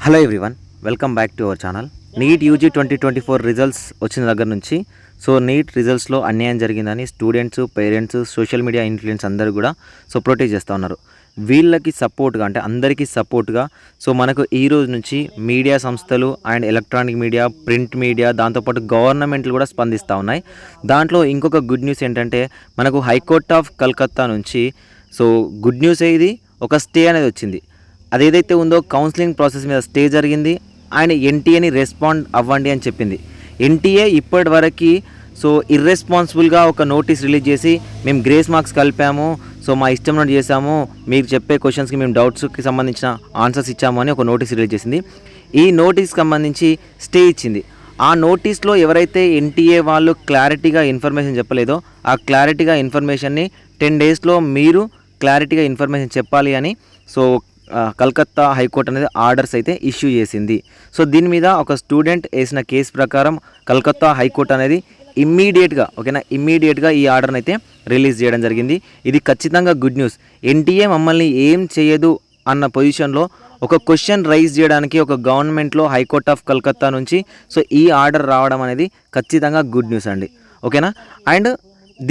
Hello everyone, welcome back to our channel. Neat UG 2024 results వచ్చిన దగ్గర నుంచి neat రిజల్ట్స్లో అన్యాయం జరిగిందని students, parents, social media influence అందరూ కూడా ప్రొటెస్ట్ చేస్తూ ఉన్నారు. వీళ్ళకి సపోర్ట్గా అంటే అందరికీ సపోర్ట్గా మనకు ఈ రోజు నుంచి మీడియా సంస్థలు and electronic media, print media, దాంతోపాటు గవర్నమెంట్లు కూడా స్పందిస్తూ ఉన్నాయి. దాంట్లో ఇంకొక గుడ్ న్యూస్ ఏంటంటే మనకు హైకోర్ట్ ఆఫ్ కలకత్తా నుంచి గుడ్ న్యూస్ ఇది ఒక స్టే అనేది వచ్చింది. అదేదైతే ఉందో కౌన్సిలింగ్ ప్రాసెస్ మీద స్టే జరిగింది. ఆయన ఎన్టీఏని రెస్పాండ్ అవ్వండి అని చెప్పింది. ఎన్టీఏ ఇప్పటి వరకు ఇర్రెస్పాన్సిబుల్గా ఒక నోటీస్ రిలీజ్ చేసి మేము గ్రేస్ మార్క్స్ కలిపాము, మా ఇష్టం నుండి చేసాము, మీరు చెప్పే క్వశ్చన్స్కి మేము డౌట్స్కి సంబంధించిన ఆన్సర్స్ ఇచ్చాము అని ఒక నోటీస్ రిలీజ్ చేసింది. ఈ నోటీస్కి సంబంధించి స్టే ఇచ్చింది. ఆ నోటీస్లో ఎవరైతే ఎన్టీఏ వాళ్ళు క్లారిటీగా ఇన్ఫర్మేషన్ చెప్పలేదో ఆ క్లారిటీగా ఇన్ఫర్మేషన్ని 10 డేస్లో మీరు క్లారిటీగా ఇన్ఫర్మేషన్ చెప్పాలి అని కలకత్తా హైకోర్టు అనేది ఆర్డర్స్ అయితే ఇష్యూ చేసింది. దీని మీద ఒక స్టూడెంట్ వేసిన కేసు ప్రకారం కలకత్తా హైకోర్టు అనేది ఇమ్మీడియట్గా ఈ ఆర్డర్ని అయితే రిలీజ్ చేయడం జరిగింది. ఇది ఖచ్చితంగా గుడ్ న్యూస్. ఎన్టీఏ మమ్మల్ని ఏం చేయదు అన్న పొజిషన్లో ఒక క్వశ్చన్ రైజ్ చేయడానికి ఒక గవర్నమెంట్లో హైకోర్ట్ ఆఫ్ కలకత్తా నుంచి ఈ ఆర్డర్ రావడం అనేది ఖచ్చితంగా గుడ్ న్యూస్ అండి. ఓకేనా. అండ్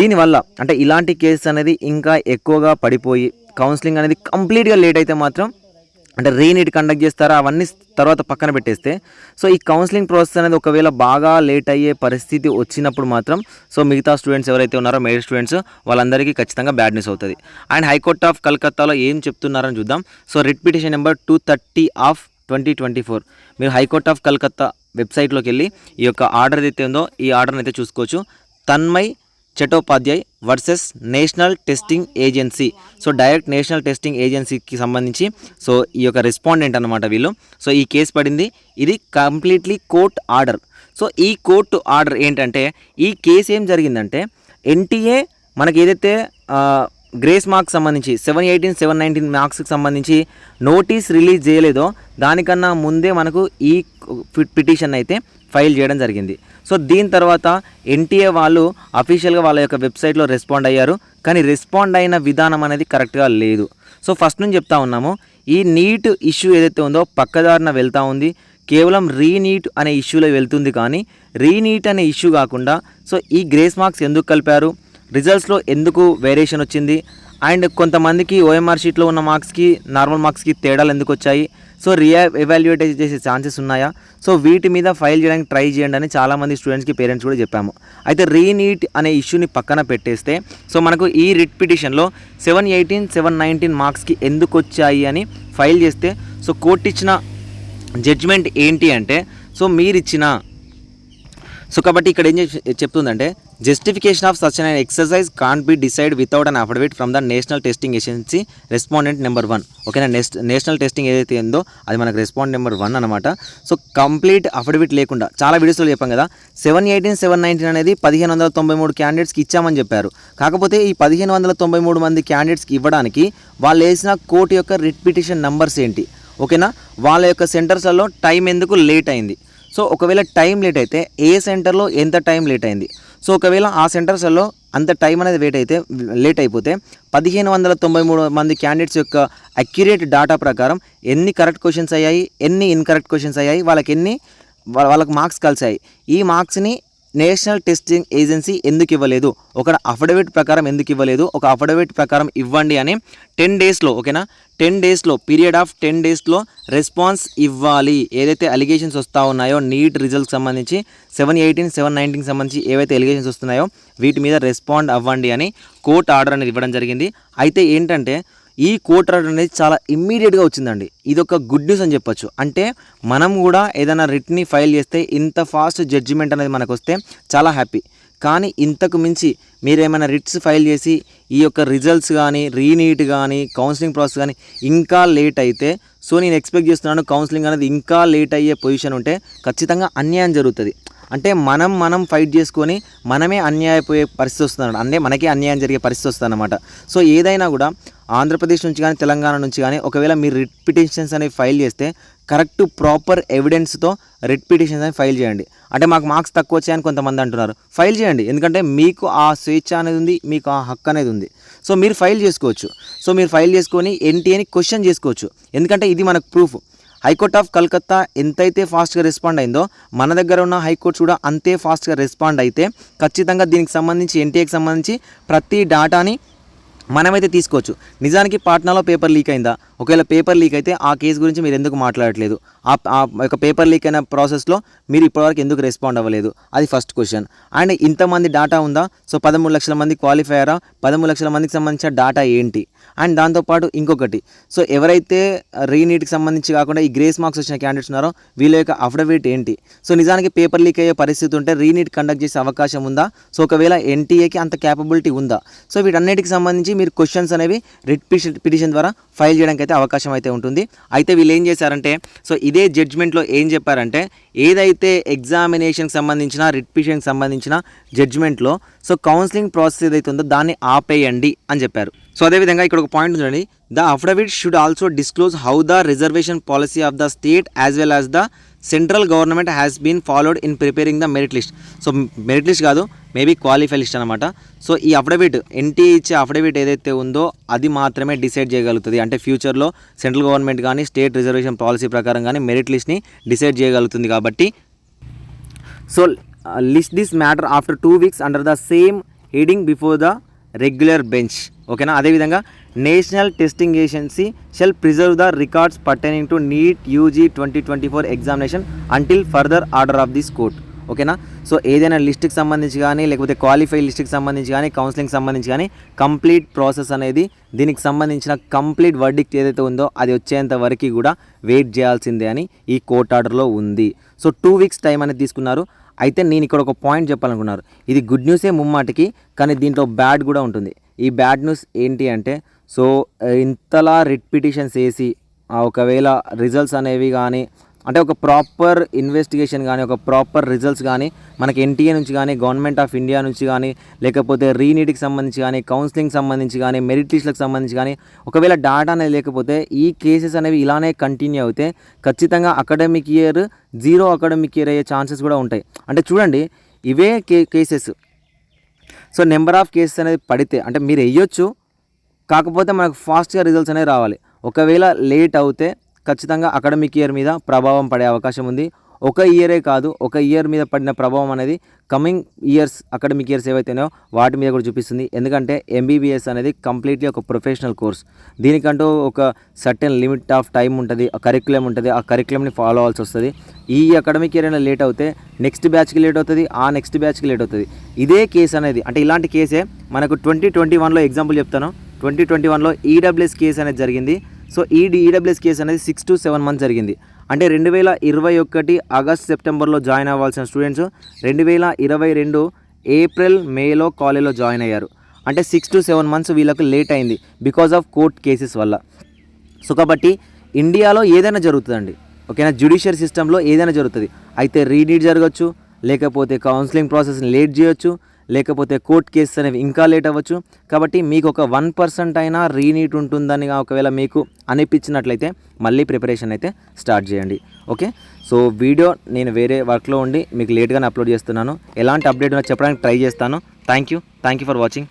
దీనివల్ల అంటే ఇలాంటి కేసెస్ అనేది ఇంకా ఎక్కువగా పడిపోయి కౌన్సిలింగ్ అనేది కంప్లీట్గా లేట్ అయితే మాత్రం అంటే రీనీట్ కండక్ట్ చేస్తారా అవన్నీ తర్వాత పక్కన పెట్టేస్తే ఈ కౌన్సిలింగ్ ప్రాసెస్ అనేది ఒకవేళ బాగా లేట్ అయ్యే పరిస్థితి వచ్చినప్పుడు మాత్రం మిగతా స్టూడెంట్స్ ఎవరైతే ఉన్నారో మెరిట్ స్టూడెంట్స్ వాళ్ళందరికీ ఖచ్చితంగా బ్యాడ్ న్యూస్ అవుతుంది. అండ్ హైకోర్ట్ ఆఫ్ కలకత్తాలో ఏం చెప్తున్నారని చూద్దాం. రిట్ పిటిషన్ నెంబర్ 230 ఆఫ్ 2024 మీరు హైకోర్ట్ ఆఫ్ కలకత్తా వెబ్సైట్లోకి వెళ్ళి ఈ యొక్క ఆర్డర్ ఏదైతే ఉందో ఈ ఆర్డర్ని అయితే చూసుకోవచ్చు. Tanmay Chattopadhyay versus national testing agency. Direct national testing ఏజెన్సీకి సంబంధించి ఈ యొక్క రెస్పాండెంట్ అనమాట వీళ్ళు. ఈ కేసు పడింది. ఇది కంప్లీట్లీ కోర్ట్ ఆర్డర్. ఈ కోర్టు ఆర్డర్ ఏంటంటే ఈ కేసు ఏం జరిగిందంటే ఎన్టీఏ మనకి ఏదైతే గ్రేస్ మార్క్స్ సంబంధించి 718, 719 మార్క్స్కి సంబంధించి నోటీస్ రిలీజ్ చేయలేదో దానికన్నా ముందే మనకు ఈ పిటిషన్ అయితే ఫైల్ చేయడం జరిగింది. దీని తర్వాత ఎన్టీఏ వాళ్ళు అఫీషియల్గా వాళ్ళ యొక్క వెబ్సైట్లో రెస్పాండ్ అయ్యారు. కానీ రెస్పాండ్ అయిన విధానం అనేది కరెక్ట్గా లేదు. ఫస్ట్ నుంచి చెప్తా ఉన్నాము, ఈ నీట్ ఇష్యూ ఏదైతే ఉందో పక్కదారిన వెళ్తూ ఉంది. కేవలం రీనీట్ అనే ఇష్యూలో వెళ్తుంది. కానీ రీనీట్ అనే ఇష్యూ కాకుండా ఈ గ్రేస్ మార్క్స్ ఎందుకు కలిపారు, రిజల్ట్స్లో ఎందుకు వేరియేషన్ వచ్చింది, అండ్ కొంతమందికి ఓఎంఆర్ షీట్లో ఉన్న మార్క్స్కి నార్మల్ మార్క్స్కి తేడాలు ఎందుకు వచ్చాయి, ఎవాల్యుయేట్ చేసే ఛాన్సెస్ ఉన్నాయా, వీటి మీద ఫైల్ చేయడానికి ట్రై చేయండి అని చాలామంది స్టూడెంట్స్కి, పేరెంట్స్ కూడా చెప్పాము. అయితే రీనీట్ అనే ఇష్యూని పక్కన పెట్టేస్తే మనకు ఈ రిట్ పిటిషన్లో 718, 719 మార్క్స్కి ఎందుకు వచ్చాయి అని ఫైల్ చేస్తే కోర్టు ఇచ్చిన జడ్జిమెంట్ ఏంటి అంటే మీరిచ్చిన కాబట్టి ఇక్కడ ఏం చెప్తుందంటే justification of such an exercise can't be decide without an affidavit from the national testing agency respondent number 1. ఓకేనా. నేషనల్ టెస్టింగ్ ఏదైతే ఉందో అది మనకు రెస్పాండెంట్ నెంబర్ 1 అనమాట. కంప్లీట్ అఫిడవిట్ లేకుండా చాలా వీడియోస్లో చెప్పాం కదా 718, 719 అనేది 1593 క్యాండిడేట్స్కి ఇచ్చామని చెప్పారు. కాకపోతే ఈ 1593 మంది క్యాండిడేట్స్కి ఇవ్వడానికి వాళ్ళు వేసిన కోర్టు యొక్క రిట్ పిటిషన్ నంబర్స్ ఏంటి, ఓకేనా, వాళ్ళ యొక్క సెంటర్స్లలో టైం ఎందుకు లేట్ అయింది, ఒకవేళ టైం లేట్ అయితే ఏ సెంటర్లో ఎంత టైం లేట్ అయింది, ఒకవేళ ఆ సెంటర్స్లో అంత టైం అనేది లేట్ అయిపోతే 1593 మంది క్యాండిడేట్స్ యొక్క అక్యురేట్ డాటా ప్రకారం ఎన్ని కరెక్ట్ క్వశ్చన్స్ అయ్యాయి, ఎన్ని ఇన్కరెక్ట్ క్వశ్చన్స్ అయ్యాయి, వాళ్ళకి మార్క్స్ కలిసాయి. ఈ మార్క్స్ని నేషనల్ టెస్టింగ్ ఏజెన్సీ ఎందుకు ఇవ్వలేదు, ఒక అఫిడవిట్ ప్రకారం ఎందుకు ఇవ్వలేదు, ఒక అఫిడవిట్ ప్రకారం ఇవ్వండి అని 10 డేస్లో, ఓకేనా, 10 డేస్లో పీరియడ్ ఆఫ్ 10 డేస్లో రెస్పాన్స్ ఇవ్వాలి. ఏదైతే అలిగేషన్స్ వస్తూ ఉన్నాయో నీట్ రిజల్ట్కి సంబంధించి 718, 719కి సంబంధించి ఏవైతే అలిగేషన్స్ వస్తున్నాయో వీటి మీద రెస్పాండ్ అవ్వండి అని కోర్టు ఆర్డర్ అనేది ఇవ్వడం జరిగింది. అయితే ఏంటంటే ఈ కోర్ట్ ఆర్డర్ అనేది చాలా ఇమ్మీడియట్గా వచ్చిందండి. ఇది ఒక గుడ్ న్యూస్ అని చెప్పొచ్చు. అంటే మనం కూడా ఏదైనా రిట్ని ఫైల్ చేస్తే ఇంత ఫాస్ట్ జడ్జిమెంట్ అనేది మనకు వస్తే చాలా హ్యాపీ. కానీ ఇంతకు మించి మీరేమైనా రిట్స్ ఫైల్ చేసి ఈ యొక్క రిజల్ట్స్ కానీ రీనీట్ కానీ కౌన్సిలింగ్ ప్రాసెస్ కానీ ఇంకా లేట్ అయితే నేను ఎక్స్పెక్ట్ చేస్తున్నాను కౌన్సిలింగ్ అనేది ఇంకా లేట్ అయ్యే పొజిషన్ ఉంటే ఖచ్చితంగా అన్యాయం జరుగుతుంది. అంటే మనం ఫైట్ చేసుకొని మనమే అన్యాయపోయే పరిస్థితి వస్తుంది, అంటే మనకే అన్యాయం జరిగే పరిస్థితి వస్తుంది అన్నమాట. ఏదైనా కూడా ఆంధ్రప్రదేశ్ నుంచి కానీ తెలంగాణ నుంచి కానీ ఒకవేళ మీరు రిట్ పిటిషన్స్ అనేవి ఫైల్ చేస్తే కరెక్ట్ ప్రాపర్ ఎవిడెన్స్తో రిట్ పిటిషన్స్ అని ఫైల్ చేయండి. అంటే మాకు మార్క్స్ తక్కువ వచ్చాయని కొంతమంది అంటున్నారు, ఫైల్ చేయండి. ఎందుకంటే మీకు ఆ స్వేచ్ఛ అనేది ఉంది, మీకు ఆ హక్కు అనేది ఉంది. మీరు ఫైల్ చేసుకోవచ్చు. మీరు ఫైల్ చేసుకొని ఎన్టీఏని క్వశ్చన్ చేసుకోవచ్చు. ఎందుకంటే ఇది మనకు ప్రూఫ్. హైకోర్ట్ ఆఫ్ కలకత్తా ఎంతైతే ఫాస్ట్గా రెస్పాండ్ అయిందో మన దగ్గర ఉన్న హైకోర్టు కూడా అంతే ఫాస్ట్గా రెస్పాండ్ అయితే ఖచ్చితంగా దీనికి సంబంధించి ఎన్టీఏకి సంబంధించి ప్రతి డాటాని మనమైతే తీసుకోవచ్చు. నిజానికి పాట్నాలో పేపర్ లీక్ అయిందా? ఒకవేళ పేపర్ లీక్ అయితే ఆ కేసు గురించి మీరు ఎందుకు మాట్లాడట్లేదు? ఆ యొక్క పేపర్ లీక్ అయిన ప్రాసెస్లో మీరు ఇప్పటివరకు ఎందుకు రెస్పాండ్ అవ్వలేదు? అది ఫస్ట్ క్వశ్చన్. అండ్ ఇంతమంది డాటా ఉందా? సో 13 లక్షల మంది క్వాలిఫై అయ్యారా? 13 లక్షల మందికి సంబంధించిన డాటా ఏంటి? అండ్ దాంతోపాటు ఇంకొకటి, సో ఎవరైతే రీనీట్కి సంబంధించి కాకుండా ఈ గ్రేస్ మార్క్స్ వచ్చిన క్యాండిడేట్స్ ఉన్నారో వీళ్ళ యొక్క అఫిడవిట్ ఏంటి? సో నిజానికి పేపర్ లీక్ అయ్యే పరిస్థితి ఉంటే రీనీట్ కండక్ట్ చేసే అవకాశం ఉందా? సో ఒకవేళ ఎన్టీఏకి అంత క్యాపబిలిటీ ఉందా? సో వీటన్నిటికి సంబంధించి మీరు క్వశ్చన్స్ అనేవి రిట్ పిటిషన్ ద్వారా ఫైల్ చేయడానికి అయితే అవకాశం అయితే ఉంటుంది. అయితే వీళ్ళు ఏం చేశారంటే, సో ఇదే జడ్జ్మెంట్లో ఏం చెప్పారంటే, ఏదైతే ఎగ్జామినేషన్కి సంబంధించిన రిట్ పిటిషన్కి సంబంధించిన జడ్జ్మెంట్లో సో కౌన్సిలింగ్ ప్రాసెస్ ఏదైతే ఉందో దాన్ని ఆపేయండి అని చెప్పారు. సో అదేవిధంగా ఇక్కడ ఒక పాయింట్ చూడండి, the affidavit should also disclose how the reservation policy of the state as well as the central government has been followed in preparing the merit list. So merit list కాదు, maybe qualify list అనమాట. So ఈ affidavit NTA ఇచ్చే affidavit ఏదైతే ఉందో అది మాత్రమే decide చేయగలుగుతుంది. అంటే ఫ్యూచర్లో సెంట్రల్ గవర్నమెంట్ కానీ స్టేట్ రిజర్వేషన్ పాలసీ ప్రకారం కానీ మెరిట్ లిస్ట్ని డిసైడ్ చేయగలుగుతుంది. కాబట్టి so list this matter after 2 weeks under the same heading before the regular bench. ఓకేనా? అదేవిధంగా national testing agency shall preserve the records pertaining to NEET UG 2024 examination until further order of this court. ఓకేనా? So ఏదైనా లిస్ట్కి సంబంధించి కానీ లేకపోతే qualify లిస్ట్కి సంబంధించి కానీ కౌన్సిలింగ్ సంబంధించి కానీ కంప్లీట్ ప్రాసెస్ అనేది దీనికి సంబంధించిన కంప్లీట్ వర్డిక్ట్ ఏదైతే ఉందో అది వచ్చేంత వరకు కూడా వెయిట్ చేయాల్సిందే అని ఈ కోర్ట్ ఆర్డర్లో ఉంది. సో 2 weeks టైం అనేది తీసుకున్నారు. అయితే నేను ఇక్కడ ఒక పాయింట్ చెప్పాలనుకున్నారు, ఇది గుడ్ న్యూసే ముమ్మాటికి, కానీ దీంట్లో బ్యాడ్ కూడా ఉంటుంది. ఈ బ్యాడ్ న్యూస్ ఏంటి అంటే, సో ఇంతలా రిట్ పిటిషన్స్ వేసి ఒకవేళ రిజల్ట్స్ అనేవి కానీ అంటే ఒక ప్రాపర్ ఇన్వెస్టిగేషన్ కానీ ఒక ప్రాపర్ రిజల్ట్స్ కానీ మనకి ఎన్టీఏ నుంచి కానీ గవర్నమెంట్ ఆఫ్ ఇండియా నుంచి కానీ లేకపోతే రీనీట్కి సంబంధించి కానీ కౌన్సిలింగ్ సంబంధించి కానీ మెరిట్ లిస్ట్లకు సంబంధించి కానీ ఒకవేళ డాటా అనేది లేకపోతే ఈ కేసెస్ అనేవి ఇలానే కంటిన్యూ అవుతే ఖచ్చితంగా అకాడమిక్ ఇయర్ 0 అకాడమిక్ ఇయర్ అయ్యే ఛాన్సెస్ కూడా ఉంటాయి. అంటే చూడండి, ఇవే cases, so number of cases అనేది పడితే అంటే మీరు వేయొచ్చు, కాకపోతే మనకు ఫాస్ట్గా రిజల్ట్స్ అనేవి రావాలి. ఒకవేళ లేట్ అవుతే ఖచ్చితంగా అకాడమిక్ ఇయర్ మీద ప్రభావం పడే అవకాశం ఉంది. ఒక ఇయరే కాదు, ఒక ఇయర్ మీద పడిన ప్రభావం అనేది కమింగ్ ఇయర్స్ అకాడమిక్ ఇయర్స్ ఏవైతేనో వాటి మీద కూడా చూపిస్తుంది. ఎందుకంటే ఎంబీబీఎస్ అనేది కంప్లీట్లీ ఒక ప్రొఫెషనల్ కోర్స్. దీనికంటూ ఒక సర్టెన్ లిమిట్ ఆఫ్ టైం ఉంటుంది, ఆ కరిక్యులం ఉంటుంది, ఆ కరిక్యులంని ఫాలో అవ్వాల్సి వస్తుంది. ఈ అకాడమిక్ ఇయర్ అయినా లేట్ అవుతే నెక్స్ట్ బ్యాచ్కి లేట్ అవుతుంది, ఆ నెక్స్ట్ బ్యాచ్కి లేట్ అవుతుంది. ఇదే కేసు అనేది అంటే ఇలాంటి కేసే మనకు 2021లో ఎగ్జాంపుల్ చెప్తాను. 2021లో ఈడబ్ల్యూఎస్ కేసు అనేది జరిగింది. సో ఈడబ్ల్యూఎస్ కేసు అనేది 6 to 7 months జరిగింది. అంటే 2021 ఆగస్ట్ సెప్టెంబర్లో జాయిన్ అవ్వాల్సిన స్టూడెంట్స్ 2022 ఏప్రిల్ మేలో కాలేజ్లో జాయిన్ అయ్యారు. అంటే 6 to 7 months వీళ్ళకి లేట్ అయింది బికాజ్ ఆఫ్ కోర్ట్ కేసెస్ వల్ల. సో కాబట్టి ఇండియాలో ఏదైనా జరుగుతుందండి, ఓకేనా? జ్యుడిషియల్ సిస్టంలో ఏదైనా జరుగుతుంది. అయితే రీనీట్ జరగచ్చు, లేకపోతే కౌన్సిలింగ్ ప్రాసెస్ని లేట్ చేయొచ్చు, లేకపోతే కోర్ట్ కేసెస్ అనేవి ఇంకా లేట్ అవ్వచ్చు. కాబట్టి మీకు ఒక 1% అయినా రీనీట్ ఉంటుందని ఒకవేళ మీకు అనిపించినట్లయితే మళ్ళీ ప్రిపరేషన్ అయితే స్టార్ట్ చేయండి. ఓకే, సో వీడియో నేను వేరే వర్క్లో ఉండి మీకు లేట్గానే అప్లోడ్ చేస్తున్నాను. ఎలాంటి అప్డేట్ ఉన్నా చెప్పడానికి ట్రై చేస్తాను. Thank you for watching.